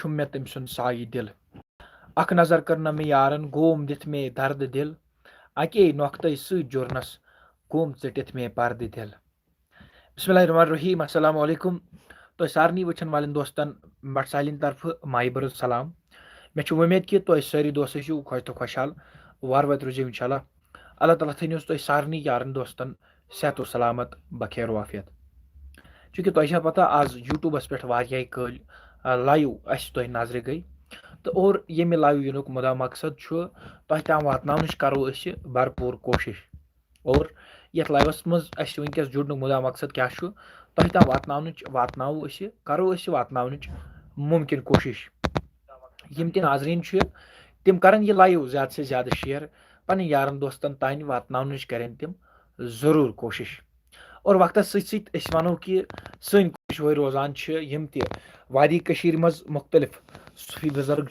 छुम मे तम सुन साई दिल अख नजर करना मे यारन गोम दिथ मे दर्द दिल अके नौख्त सत जुर्नस गोम चटिथ मे पर्द दिल बिस्मिल्लाहिर्रहमानिर्रहीम अस्सलाम वालेकुम तो सारनी वचन वाले दोस्तन बट सालिन तरफ माई बरुद सलाम मे उम्मीद कि तुम सारी दोस्त खुश तो खुशहाल वार वत रोजियो इंशाल्लाह अल्लाह ताला थो तुम सारनी यारन दोस्तन सेहत सलामत बखैर वाफियत चूंकि तुम पता आज यूट्यूबस पे कल लाइव अस तुम नजर गई तो और ये लाइव युनुक मुदा मकसद तुम ताम वात करो भरपूर कोशिश और ये लाइवस मज वनकस जुड़न मुदा मकसद क्या तुम ताम वातनो करो वातन मुमकिन कोशिश यम ते नाजरीन तिम करन ये लाइव ज़्यादा से ज़्यादा शेयर पन यारन दोस्तन तान वातन करें तिम ज़रूर कोशिश और वक्त सो कि सन कोशिश वही रोजान यम ते वादी कशीर मज मुख्तलिफ सूफी बुजुर्ग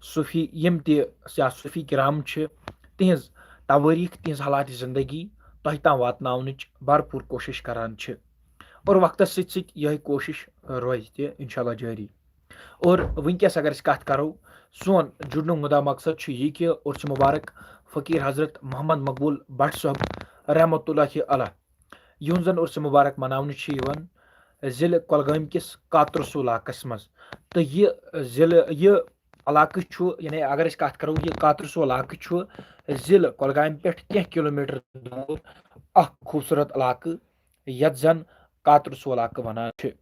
सूफी यम ते या सूफी किराम तिहज तवारीख तिहज हालात जिंदगी तह ताम वातन भरपूर कोशिश करान और वक्त सह कोशिश रोज इंशाल्लाह जारी और वनकस अगर कत करो सोन जुड़न मुदा मकसद यह कि उर्स मुबारक फ़कीर हज़रत मोहम्मद मकबूल भट्ट साहब रहमतुल्लाहि अलैह यून जन उर्स मुबारक मनावन ज़िले कुलगाम किस कातरसू इलाकस मज तो यह इलाक यानी अगर कत करो यह कातरसू इलाक ज़िले कुलगाम पे कह किलोमीटर दूर खूबसूरत इलाक यत जन कातरसू इलाक वनान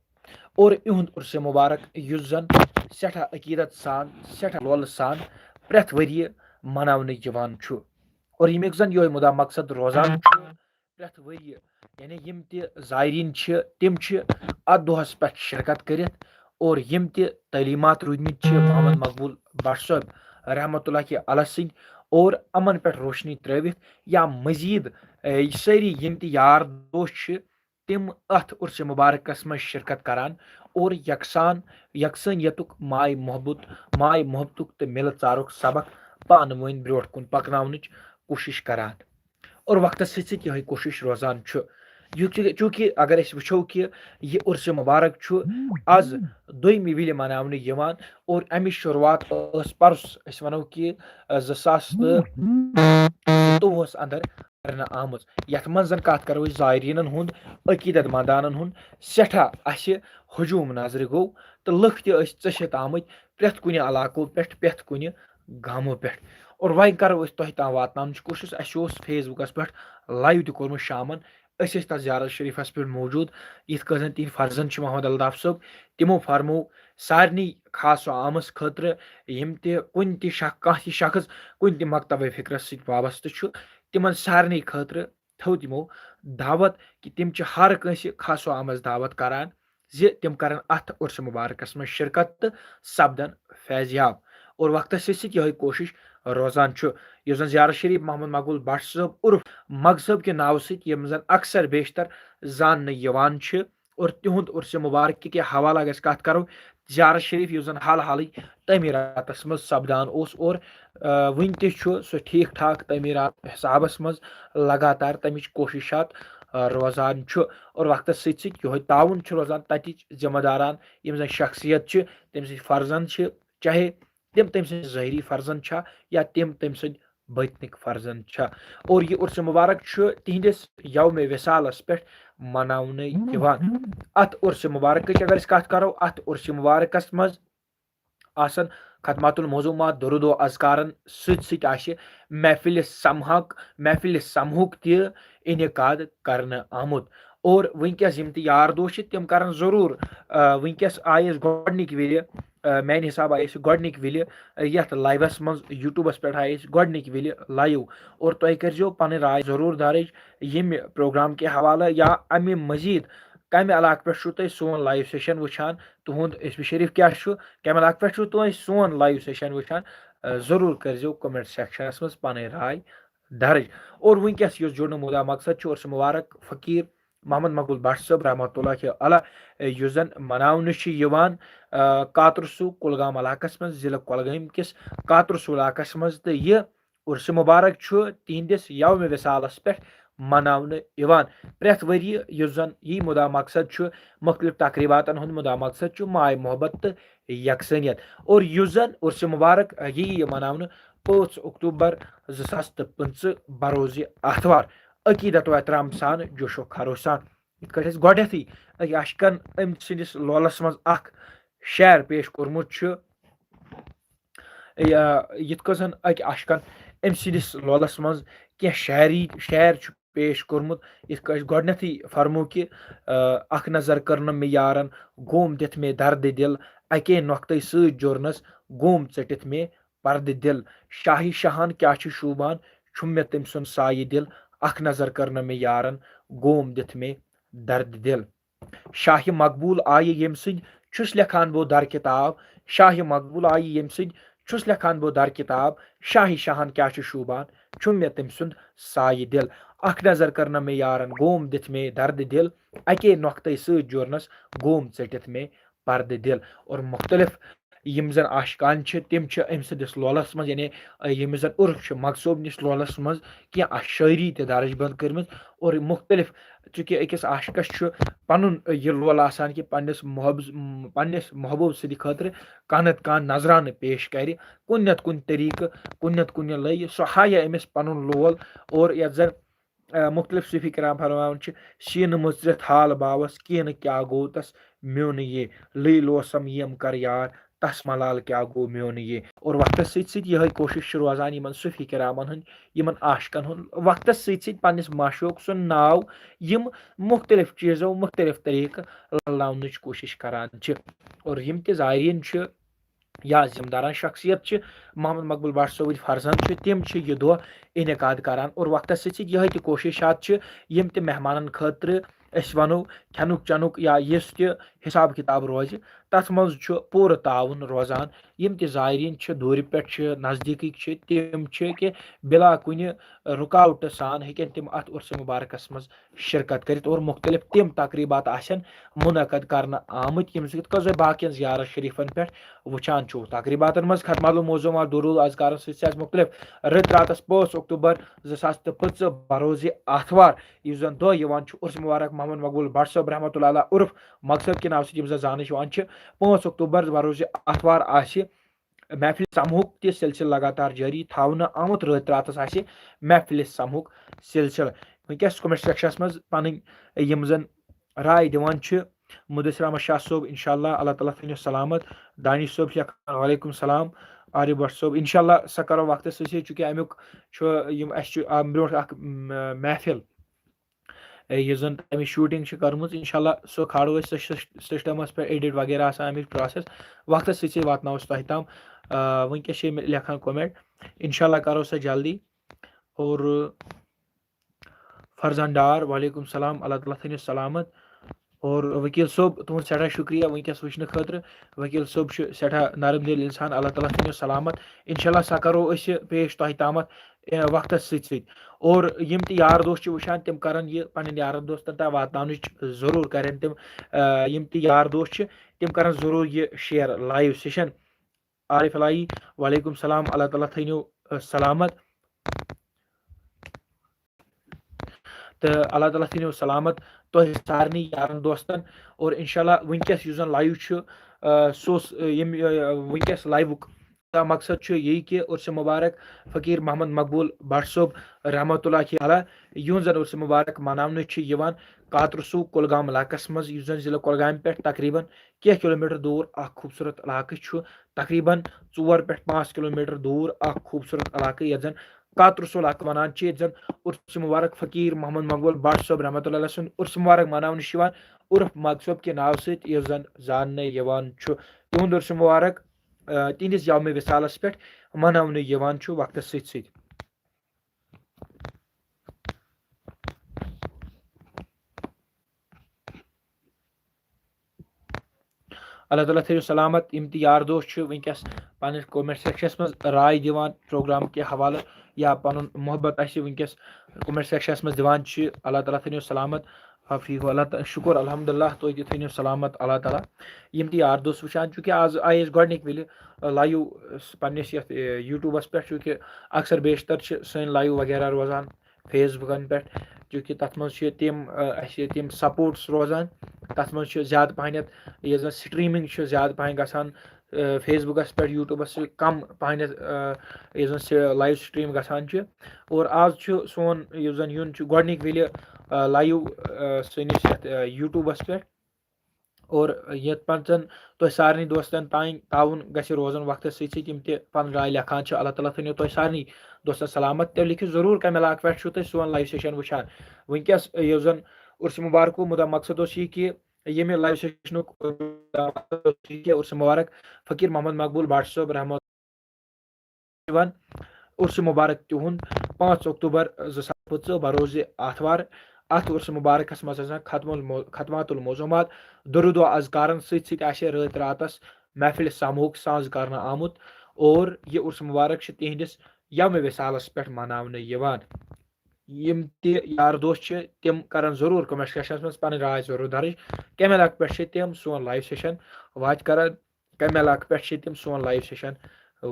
और इहुंद उर्स मुबारक युस जन सठा अकीदत सान सठा लोल सान प्रथ वरिय मनावने और यमिक जन यो मुदा मकसद रोजान प्रथ वरिय यानी यम ते ज़ायरीन तिम अत दोहस पे शिरकत करित और यम ते तलीमात रूदमित मोहम्मद मकबूल भट्ट साहब रहमतुल्लाहि अलैह सिंह और अमन पे रोशनी त्रवित या मजीद सारी यम ते यार दोस्त तिम अथ उर्स मुबारकस मज शिरकत करान और यकसानियतुक माय मोहब्बतुक तो मिल चारुक सबक पान वन ब्रोट कुन पकनावनच कोशिश करान और वक्त यह कोशिश रोजान चूंकि अगर वो कि यह उर्स मुबारक आज दोयमि विल मनावने और अमिच शुरुआत परस वनो कि 2023 अंदर करना आम यथ मन जन कत करो ज़ायरीन हुंद अकीदत मंदानन हुंद सठा अस हजूम नजर गो तो लुक तशित आमत प्रथ कुन इलाको पे प्रथ कुन गामो पे और वह करो तुम ताम वातन कोशिश फेसबुकस पे लाइव तोर्मुत शामन तथ ज़ियारत शरीफस पे मौजूद यथ कन तिहद फर्जन मोहम्मद अल्ताफ साहब तिमो फरमो सारनी खास आमस खतर यम ते कुन ति शख्स कुन ति मकतब फिक्रस वाबस्त तिमन सारनी खतर थो तिमो दावत कि तिम हर कंस खास आमस दावत करान तिम करन अथ उर्स मुबारकस मज शिरकत तो सपदन फैज़याब और वक्त यह कोशिश रोजान यह जन ज़ियारत शरीफ मोहम्मद मकबूल भट्ट साहब उर्फ मग साहब के नाव सम जन अक्सर बेशतर जान और तिहुंद उर्स मुबारक के हवाला अगर कत करो ज़ियारत शरीफ यु जन हाल हाल तमीरातस मज सपदान और वन सह ठीक ठाक तमीरात हिसाबस मज लगातार तमिच कोशिशात रोजान और वक्त यह ताउन रोजान ततिच जिम्मेदारान यम जन शख्सियत तम फर्जन चाहे तिम तम ज़ाहरी फर्जन या तिम तम बतनिक फर्जन और यह उर्स मुबारक तिहंदिस यौम विसालस पे मनावने अत उर्स मुबारक अगर कत करो अत उर्स मुबारकस मज आसन खतमातुल मौजूमात दुरूद व अज़कारन महफिल समहुक इनकाद करने आमुत और वनकस यम यार दोस्त तिम कर जरूर वनकस आयस गोडनिक विल मान हिसाब आयस गोडनिक विल यथ लाइवस मज यूट्यूबस पे आयस गोडनिक विल लाइव और तुम करो पन राय जरूर दर्ज यम प्रोग्राम के हवाले या अमे मजीद कम इलाक पे तुम सोन लाइव सेशन वुचान तुंद इसम शरीफ क्या कम इलाक पे तुम सोन लाइव सेशन वुचान जरूर करो कमेंट सेक्शनस मज पन राय दर्ज और वनकस जुड़न मुदा मकसद उर्स मुबारक फ़कीर मोहम्मद मकबूल भट्ट साहब रहमतुल्लाहि अलैह यु जन मनावने कातरसू कुलगाम इलाकस मज ज़िले कुलगाम किस कातरसू इलाकस मज तो यह उर्स मुबारक तिहंदिस यौम विसालस पे मनावने प्रथ वरिय युस जन यह मुदा मकसद मुख्तलिफ तकरीबातन हुंद मुदा मकसद माय मोहब्बत तो यकसनियत और युस जन उर्स मुबारक यी मनावन 5 अक्टूबर 2025 बरोज आथवार अकीदत व एहतराम सान जोशो खरोश सान इत गथी अशकन अम सदिस लोलस मज शेर पेश कोर्मुत यिथ कन अशकन अम सदिस लोलस मज कह शेर पेश कोर्मुत इत गथी फरमो कि अख नजर करन मे यारन गोम दिथ मे दर्द दिल अके नोक्त सत जुर्नस गोम चटित मे पर्द दिल शाही शहान क्या शूबान छुम मे तम सुन साय दिल अख नजर करन मे यारन गोम दिथ मे दर्द दिल शाह मकबूल आय यम सुस लेखान बो दर किताब शाह मकबूल आय यम सुस लेखान बो दर किताब शाही शहान क्या शूबान छुम मे तम सुन साय दिल अख नजर करन मे यारन गोम दिथ मे दर्द दिल अके नोक्त सत जुर्नस गोम चटित मे पर्द दिल और मुख्तलिफ यम जन आशकान तम अम सदिस लोलस मज यानी यम जन उर्फ मकसूब निश लोलस मज कह शायरी त दर्ज बंद कर्म और मुख्तलिफ चूंकि अकिस आशकस पन यह लोल आसान कि पन्नस महबूब सद खतर कह नत कह नजरान पेश कर कुन नत कुन तरीक कुन नत कुन लय सह हाय अमिस पन लोल और यथ जन मुख्तलिफ सूफी कराम फरमान शीन मुजरत हाल बावस किन क्या गो तस म्योन ये लई लोसम यम कर यार तस मलाल क्या गो म्योन ये और वक्त सह कोशिश रोजान इन सूफी करामन हन इन आशकन हन वक्त सन्निस माशूक सुन नाव यम मुख्तलिफ चीज़ों मुख्तलिफ तरीक ललनावन कोशिश करान और यम त ज़ायरीन या जिम्मेदारान शख्सियत मोहम्मद मकबूल भट्ट सोबद फर्जंद तम यह दह इनकाद करान और वक्त सह कोशिशात यम त मेहमान खतर वनो खेनुक चनुक या यस त हिसाब किताब रोज तथ मज पूर ताउन रोजान यम त ज़ायरीन दूर पे नज़दीक तम कि बिला कुन रुकावट सान हेकन तम अत उर्स मुबारकस मज शिरकत कर और मुख्तलिफ तम तकरीबात मुनद कर आमत यम सत बाकी ज़ियारत शरीफन पे वुचान तकरीबातन मज खतमाल मौजूद दुरूद अजकार सत मुख्तलिफ रत रातस 5 अक्टूबर 2025 बरोज आथवार इस जन दह उर्स मुबारक मोहम्मद मकबूल भट्ट साहब रहमतुल्लाह उर्फ मकसद के नाव से जान 5 अक्टूबर बरोज आथवार महफिल समूहक त सिलसिल लगातार जारी थावन आमुत रत रातस महफिल समूहक सिलसिल वनकस कमेंट सेक्शनस मज पन यम जन राय दिवान मुदस्सिर अहमद शाह सोब इंशाल्लाह अल्लाह ताला थो सलामत दानिश सोब वालेकुम सलाम आरिफ भट्ट सोब इंशाल्लाह सह करो वक्त चूंकि अमुक ब्रोट महफिल यह जन अमिक शूटिंग कर्म इंशाल्लाह सह खाड़ो सिस्टमस पे एडिट वगैरह अमिक प्रोसेस वक्त सत वातनो तह तम वनकस लेखान कमेंट इंशाल्लाह करो सह जल्दी और फरजान डार वालेकुम सलाम अल्लाह ताला थो सलामत और वकील सोब तुहद सठा शुक्रिया वनकस वचन खतर वकील सोब सठा नरम दिल इंसान अल्लाह ताला थो सलामत इंशाल्लाह सह करो पेश तह तमत वक्त सत और यम त यार दोस्त वुचान तम कर पन्न यारन दोस्तन तक वातन जरूर करें तम यम त यार दोस्त तम कर जरूर यह शेयर लाइव सेशन आरिफ लाई वालेकुम सलाम अल्लाह ताला थो सलामत तो अल्लाह ताला थो सलामत तो सारे यारन दोस्तन और इंशाल्लाह वनकस लाइव सोस वनकस लाइवुक मकसद यही कि उर्स मुबारक फ़कीर मोहम्मद मकबूल भट्ट सोब रहमतुल्लाह अलैह युन जन उर्स मुबारक मनावन कातरसू कुलगाम इलाकस मज जन जिला कुलगाम पे तकरीबन कह किलोमीटर दूर खूबसूरत इलाक तकरीबन 4 पे 5 किलोमीटर दूर खूबसूरत इलाक ये जन कातरसू इलाक वनान जन उर्स मुबारक फ़कीर मोहम्मद मकबूल भट्ट सोब रहमतुल्लाह अलैह उर्स मुबारक मनावन उर्फ मकसूब के नाव सत जन जान तिहुंद उर्स मुबारक तिहंदिस यौम विसालस पे मनावन वक्त सत अल्लाह ताला थो सलामत यम त यार दोस्त वनकस पन कमेंट सेक्शनस मज राय दिवान प्रोग्राम के हवाले या पन मोहब्बत वनकस कमेंट सेक्शनस मज दिवान अल्लाह ताला थो सलामत हफीज़ अल्लाह शुक्र अल्हम्दुलिल्लाह तो थो सलामत अल्लाह ताला यम त यार दोस्त वुचान चूँकि आज आये गोडनिक विल लाइव पन्नस यूट्यूबस पे चूँकि अक्सर बेशतर सन लाइव वगैरह रोजान फेसबुकन पे चूँकि तथ मज तम सपोर्ट्स रोजान तथ मज ज़्यादा पहनत ये स्ट्रीमिंग ज़्यादा पहन गसान फेसबुकस पे यूट्यूबस कम पहन लाइव स्ट्रीम गसान और आज सोन जन यून गोडनिक विल लाइव सनिस यूट्यूबस पे और ये पन तो सारे दोस्तन ताउन गि रोजन वक्त सम पन राय लेखान अल्लाह ताला थो तुम सारे दोस्तन सलामत तो लिखित जरूर कम इलाक पे तुम सोन लाइव सेशन वुचान वनकस जन उर्स मुबारक मुदा मकसद यह कि ये लाइव सेशन उर्स मुबारक फकीर मोहम्मद मकबूल भाट साहब रहमत उर्स मुबारक तिहुंद 5 अक्टूबर 2025 बरोज आथवार अत उर्स मुबारकस मज खतमातुल मौजूमात दरुद व अजकारन रत रातस महफिल सामूहिक साज कर आमुत और ये उर्स मुबारक तिहंदिस यम विसालस पे मनावन यम यार दोस्त तम कर जरूर कमेंट सेक्शन मज पन राय जरूर दर्ज कम इलाक पे तम सोन लाइव सेशन वाच कर कम इलाक पे तम सोन लाइव सेशन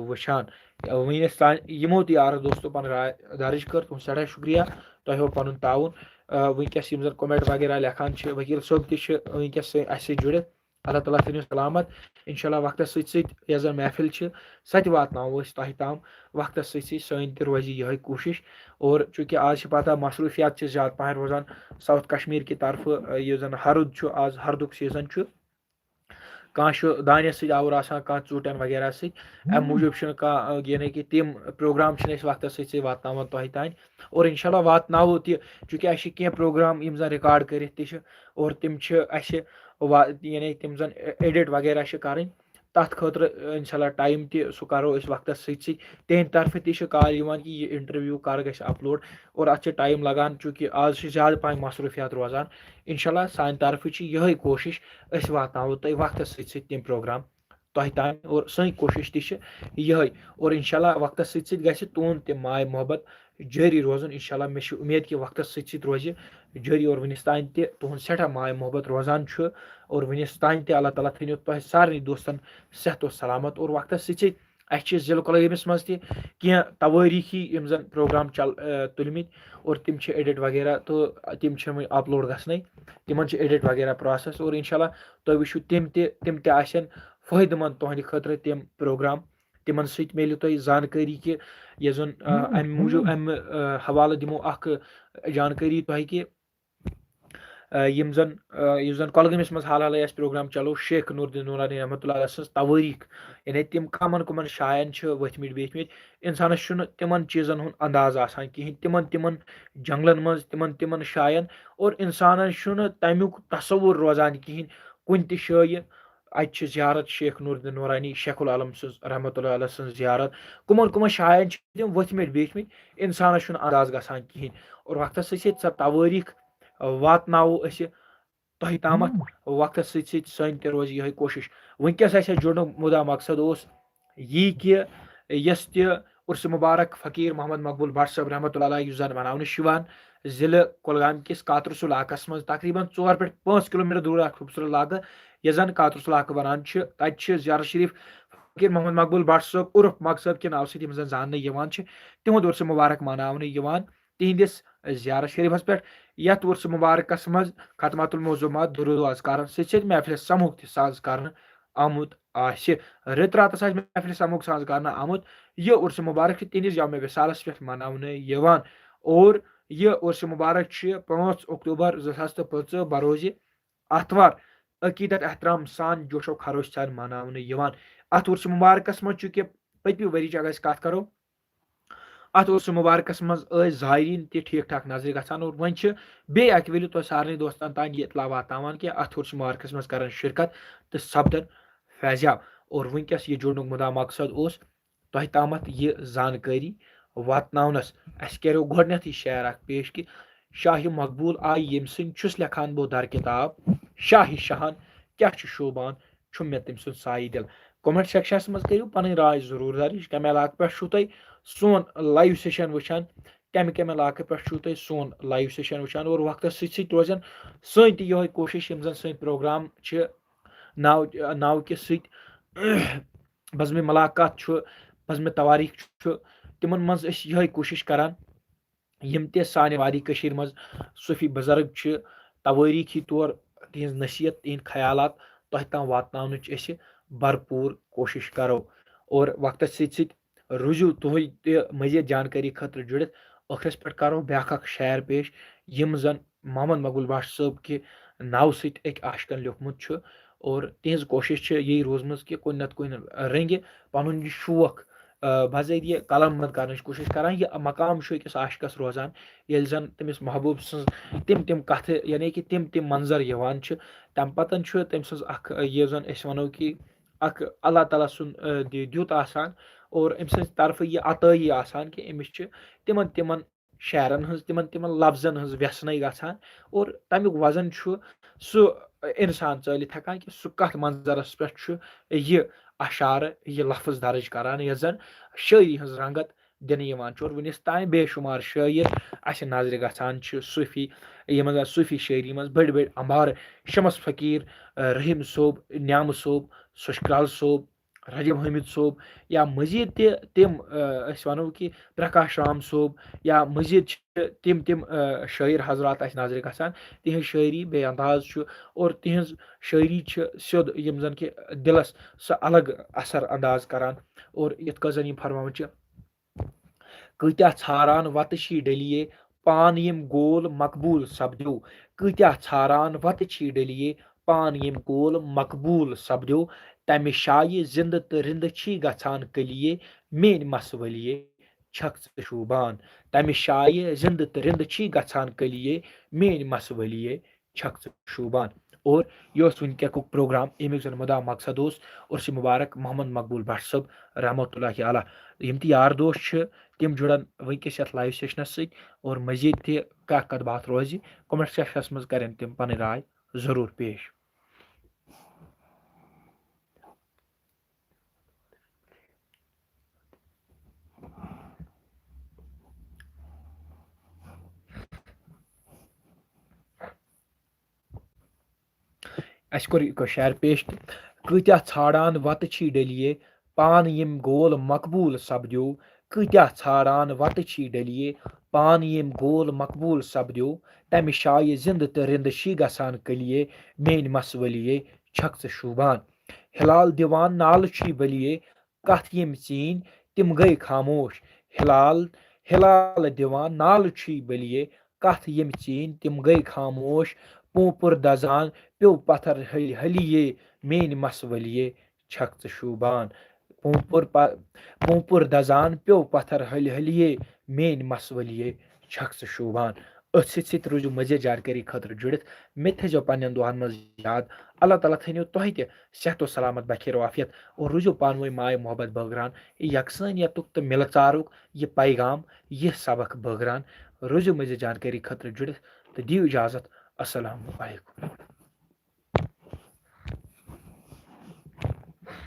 वुचान वनस यमो यार दोस्तों पन राय दर्ज कर तुम सड़ा शुक्रिया तुम पन ताउन वनकस कमेंट वगैरह लेखान वकील सोब तस जुड़ित अल्लाह ताला थो सलामत इंशाल्लाह वक्त सजन महफिल सत वातनो तह ताम वक्त सन रोज यह कोशिश और चूंकि आज पता मसरूफियात ज्यादा पहन रोजान साउथ कश्मीर की तरफ जन हरुद आज हरुद सीजन कह दानस सवर कह चूटन वगैरह अम मूजूब यानी कि तम प्रोग्राम वक्त वातान तह तान और इंशाल्लाह वातनो चूंकि कह प्रोग्राम यम जन रिकॉर्ड कर और तम यानी तम जन एडिट वगैरह कर तथ खतर इंशाल्लाह टाइम सह करो वक्त तिहद तरफ कॉल कि यह इंटरव्यू कर ग अपलोड और अत टाइम लगान चूंकि आज ज्यादा पहन मसरूफियात रोजान इंशाल्लाह सान तरफ यह कोशिश वातनो तुम वक्त तम प्रोग्राम तह तान और सही कोशिश तह और इंशाल्लाह वक्त तुंद तम माय मोहब्बत जारी रोजन इंशाल्लाह मे उम्मीद कि वक्त रोज जारी और वनस तान तुंद सठा माय मोहब्बत रोजान और वनस तान अल्लाह ताला थो तुम सारे दोस्तन सेहत और सलामत और वक्त जिले कुलगामस मज कह तवारीखी जन प्रोग्राम तुलमित और तम एडिट वगैरह तो तम अपलोड गसन तम एडिट वगैरह प्रोसेस और इंशाल्लाह तुम वो तम फ़ायदेमंद तुहद खतर तम प्रोग्राम तिमन मिले तुम जानकारी कि ये जन अम मूजूब अम हवाले दिमो जानकारी तुह कि यम जन कुलगामस मज हाल हाल प्रोग्राम चलो शेख नूरुद्दीन नूरानी रहमतुल्लाह सज तवारीख यानी तम कमन कमन शायन वथमित बेथमित इंसानस तिमन चीज़न हुंद अंदाज आसान कहीं तिमन जंगलन मज तिमन शायन और इंसानस तमुक तसवुर रोजान कहीं कुन त शाये अत जियारत शेख नूरुद्दीन नूरानी शेखुल आलम सज रहमतुल्लाह अलैह सज जियारत कुमन शायन तम वथमित बेथमित इंसानस अंदाज गसान कहीं और वक्त सह तवारीख वातनावो तह तामत वक्त सन रोज यह कोशिश वनकस जुड़न मुदा मकसद यी कि यस उर्स मुबारक फकीर मोहम्मद मकबूल भट्ट साहब रहमतुल्लाह जन मनावन जिले कुलगाम किस कातरस इलाकस मज तकरीबन 4 पे 5 किलोमीटर दूर खूबसूरत इलाका यह जन कातरस इलाका बनान तत ज़ियारत शरीफ फकीर मोहम्मद मकबूल भट्ट साहब उर्फ मकसद के नाव से जान तिहद उर्स मुबारक मनावन तिहंदिस ज़ियारत शरीफस पे यथ उर्स मुबारकस मज खतमातुल मौजूमात दुरूद अज़कार महफिल सामूहिक साज कर आमुत रत रातस महफिल सामूहिक साज कर आमुत यह उर्स मुबारक तिहंदिस यौम विसालस पे मनावन और यह उर्स मुबारक 5 अक्टूबर 2025 बरोज आथवार अकीदत एहतराम सान जोशो खरोश सान मनावन अत उर्स मुबारकस मज चूंकि पत्मी वरिच अगर कत करो अत उर्स मुबारकस मज ज़ायरीन ठीक ठाक नजर गसान और वन बे विल तो सारे दोस्तन तान यह इतला वातान कि अत उर्स मुबारकस मज कर शिरकत तो सपदन फैजाब और वनकस यह जुड़न मुदा मकसद तह तामत यह जानकारी वातनस करो गोडनथ शेर पेश कि शाह मकबूल आई यम सुस लेखान बो दर किताब शाह शहान क्या शोबान मे तम सुन साई दिल कमेंट सेक्शनस मज करो पन राय जरूर दर्ज कम इलाक पे तुम सोन लाइव सेशन वुचान कम इलाक पे तुम सोन लाइव सेशन वुचान और वक्त रोजन सन यह कोशिश यम जन प्रोग्राम नाव के बज़्म मुलाकात बज़्म तवारीख तिमन मज यह कोशिश करान यम साने वादी मज सूफी बुजुर्ग तवारीखी तौर तिहज नसीहत तिहद ख्यालात तह ताम वातन भरपूर कोशिश करो। और वक्त रुझु तुह मजीद जानकारी खतर जुड़ित ٲखरस पे करो ब्याख शेर पेश यम जन मोहम्मद मकबूल बट साहब कि नाव सक आशिकन लिखमुत। और तिहज कोशिश यही रोजम कि कुन नत कुन रंगे पन यह शौक बजरिए कलम बंद कर कोशिश करान। यह मकाम अकिस आशिकस रोजान ये जन तमिस महबूब सज तिम तिम कथ यानी कि तिम तिम मंजर तम पतन तम सज ये जन वनो कि अल्लाह ताला सुन द्युत आसान और अम सज तरफ यह अतई आसान कि अमिस तिमन तिमन शेरन हज तिमन तिमन लफ्जन हज व्यसन गसान। और तमिक वजन सह इंसान चलित हेकान कि सह कथ मंजरस पे यह अशार यह लफ्ज दर्ज करान यह जन शायरी हज रंगत दिन और वनिस ताम बेशुमार शायर अस नजर गसान सूफी यम सूफी शायरी मज बड़ बड़ अंबार शमस फकीर रहीम सोब न्याम सोब सुशक्राल सोब रजब हमीद सोब या मजीद तिम वनो कि प्रकाश राम सोब या मजीद तिम तिम शायर हजरात नजर गसान तिहज शायरी बे अंदाज और तिहज शायरी सिद यम जन कि दिलस सह अलग असर अंदाज करान। और इत जन यम फरमान कत्या छारान वत डलिए पान यम गोल मकबूल सपद्यो कत्या छारान वत डलिए पान यम गोल मकबूल सपद्यो तमि शाये जिंद तो रिंद गछान कलिए मेन मसवलिए छक शूबान तमि शाये जिंद तो रिंद गछान कलिए मेन मसवलिए छक शूबान। और यह वनक प्रोग्राम अमुक जन मुदा मकसद और सह मुबारक मोहम्मद मकबूल भट्ट साहब रहमतुल्लाहि अलैह यम यार दोस्त तम जुड़न वनकस ये लाइव सेशनस और मजीद कत बात रोज कमेंट सेक्शनस मज करें तम पन राय जरूर पेश। अस कोर शेर पेश कत्या छाड़ान वत डलिए पान यम गोल मकबूल सपद्यो कत्या छाड़ान वत डलिए पान यम गोल मकबूल सपद्यो तमि शाये जिंद तो रिंद गसान कलिए मेन मसवलिए छक शूबान हिलाल दिवान नाल बलिए कथ यम चीन तिम गई खामोश हिलाल हिलाल दिवान नाल बलिए कथ यम चीन तिम गई खामोश पोपुर दजान प्यो पत्थर हलिए मेन मसवलिए छक शूबान पोपुर दजान प्यो पत्थर हलिए मेन मसवलिए छक शूबान। अथ सत रोजू मजीद जानकारी खतर जुड़ित मे थो पन्न दुहन मज याद अल्लाह ताला थो तुह सेहत सलामत बखेर आफियत और रोजू पान माय मोहब्बत बगरान यकसानियत तो मिलचारुक यह पैगाम यह सबक बगरान रोजू मजीद जानकारी खतर जुड़ित तो दियो इजाजत। अस्सलामु अलैकुम।